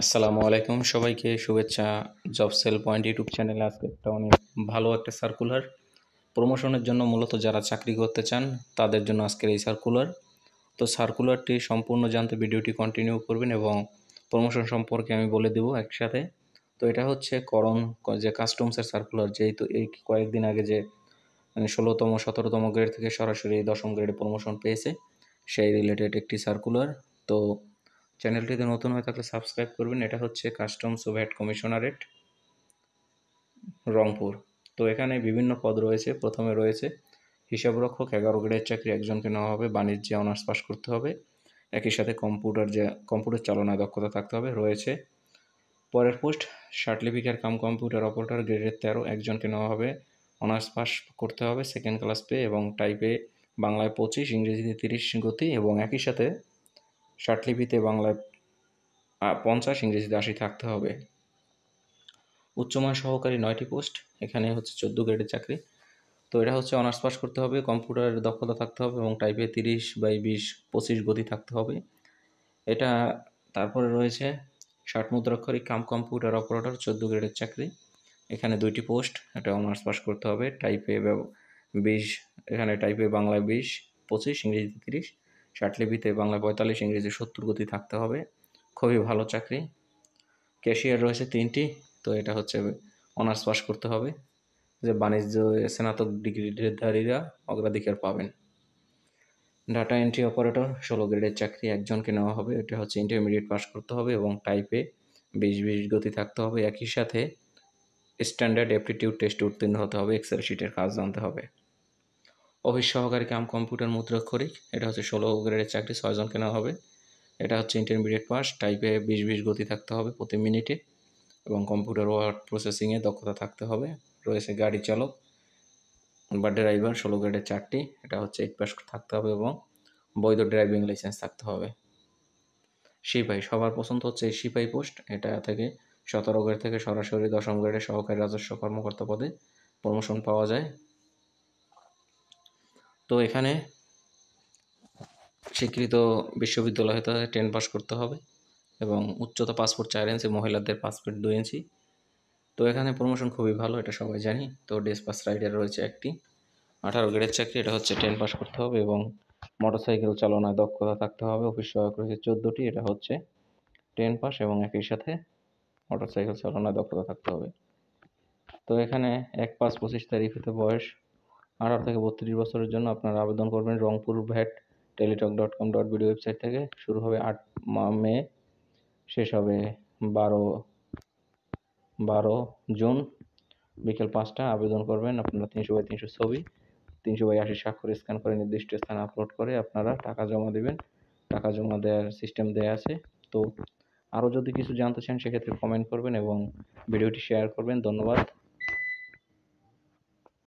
আসসালামু আলাইকুম সবাইকে শুভেচ্ছা। জব সেল পয়েন্ট ইউটিউব চ্যানেলে আজকে একটা অনেক ভালো একটা সার্কুলার প্রমোশনের জন্য মূলত যারা চাকরি করতে চান তাদের জন্য আজকের এই সার্কুলার। তো সার্কুলারটি সম্পূর্ণ জানতে ভিডিওটি কন্টিনিউ করবেন এবং প্রমোশন সম্পর্কে আমি বলে দেব একসাথে। তো এটা হচ্ছে যে কাস্টমসের সার্কুলার, যেহেতু এই কয়েকদিন আগে যে 16তম 17তম গ্রেড থেকে সরাসরি 10ম গ্রেডে প্রমোশন পেয়েছে সেই রিলেটেড একটি সার্কুলার। তো চ্যানেলটিতে নতুন হয়ে থাকলে সাবস্ক্রাইব করবেন। এটা হচ্ছে কাস্টমস ও ভ্যাট কমিশনারেট, রংপুর। তো এখানে বিভিন্ন পদ রয়েছে। প্রথমে রয়েছে হিসাবরক্ষক, 11 গ্রেডের চাকরি, একজনকে নেওয়া হবে। বাণিজ্যে অনার্স পাস করতে হবে, একই সাথে কম্পিউটার চালনায় দক্ষতা থাকতে হবে। রয়েছে পরের post certificate cum computer operator, গ্রেডের 13, একজনকে নেওয়া হবে। অনার্স পাস করতে হবে, সেকেন্ড ক্লাস পে এবং টাইপে বাংলায় 25, ইংরেজিতে 30 গতি এবং একই সাথে লিপিতে বাংলায় 50, ইংরেজিতে 80 থাকতে হবে। উচ্চমান সহকারী 9টি পোস্ট, এখানে হচ্ছে 14 গ্রেডের চাকরি। তো এটা হচ্ছে অনার্স পাস করতে হবে, কম্পিউটারের দক্ষতা থাকতে হবে এবং টাইপে 30/20 25 গতি থাকতে হবে এটা। তারপরে রয়েছে 60 মুদ্রাক্ষরিক কাম কম্পিউটার অপারেটর, 14 গ্রেডের চাকরি। এখানে 2টি পোস্ট, এটা অনার্স পাস করতে হবে। টাইপে 20, এখানে টাইপে বাংলায় 20 25, ইংরেজিতে 30, লিপিতে বাংলায় 45, ইংরেজি 70 গতি থাকতে হবে। খুবই ভালো চাকরি। ক্যাশিয়ার রয়েছে 3টি, তো এটা হচ্ছে অনার্স পাস করতে হবে। যে বাণিজ্য স্নাতক ডিগ্রিধারীরা অগ্রাধিকার পাবেন। ডাটা এন্ট্রি অপারেটর 16 গ্রেডের চাকরি, একজনকে নেওয়া হবে। এটা হচ্ছে ইন্টারমিডিয়েট পাস করতে হবে এবং টাইপে 20 গতি থাকতে হবে। একই সাথে স্ট্যান্ডার্ড অ্যাপটিটিউড টেস্টে উত্তীর্ণ হতে হবে, এক্সেল শিটের কাজ জানতে হবে। অফিস সহকারী কাম কম্পিউটার মুদ্রাক্ষরিক, এটা হচ্ছে 16 গ্রেডের চাকরি, 6 জনকে নেওয়া হবে। এটা হচ্ছে ইন্টারমিডিয়েট পাস, টাইপে 20 গতি থাকতে হবে প্রতি মিনিটে এবং কম্পিউটার ওয়ার্ড প্রসেসিংয়ে দক্ষতা থাকতে হবে। রয়েছে গাড়ি চালক বা ড্রাইভার, 16 গ্রেডের 4টি, এটা হচ্ছে 8 পাস থাকতে হবে এবং বৈধ ড্রাইভিং লাইসেন্স থাকতে হবে। সিপাহি, সবার পছন্দ হচ্ছে এই সিপাহি পোস্ট। এটা থেকে 17 গ্রেড থেকে সরাসরি 10ম গ্রেডে সহকারী রাজস্ব কর্মকর্তা পদে প্রমোশন পাওয়া যায়। তো এখানে স্বীকৃত বিশ্ববিদ্যালয় হতে 10 পাস করতে হবে এবং উচ্চতা পাসপোর্ট 4 ইঞ্চি, মহিলাদের পাসপোর্ট 2 ইঞ্চি। তো এখানে প্রমোশন খুবই ভালো, এটা সবাই জানি। তো ডেসপাস রাইডার রয়েছে একটি, 18 গ্রেডের চাকরি, এটা হচ্ছে 10 পাস করতে হবে এবং মোটরসাইকেল চালনায় দক্ষতা থাকতে হবে। অফিস সহায়ক রয়েছে 14টি, এটা হচ্ছে 10 পাস এবং একই সাথে মোটরসাইকেল চালনায় দক্ষতা থাকতে হবে। তো এখানে 1/5/25 বয়স 18 থেকে 32 বছরের জন্য আপনারা আবেদন করবেন রংপুর ভ্যাট টেলিটক.com.bd ওয়েবসাইট থেকে। শুরু হবে 8 মে, শেষ হবে 12 জুন বিকেল 5টা। আবেদন করবেন আপনারা 300x300 ছবি, 300x80 স্বাক্ষর স্ক্যান করে নির্দিষ্ট স্থানে আপলোড করে আপনারা টাকা জমা দেবেন। টাকা জমা দেওয়ার সিস্টেম দেয়া আছে। তো আরও যদি কিছু জানতে চান সেক্ষেত্রে কমেন্ট করবেন এবং ভিডিওটি শেয়ার করবেন। ধন্যবাদ।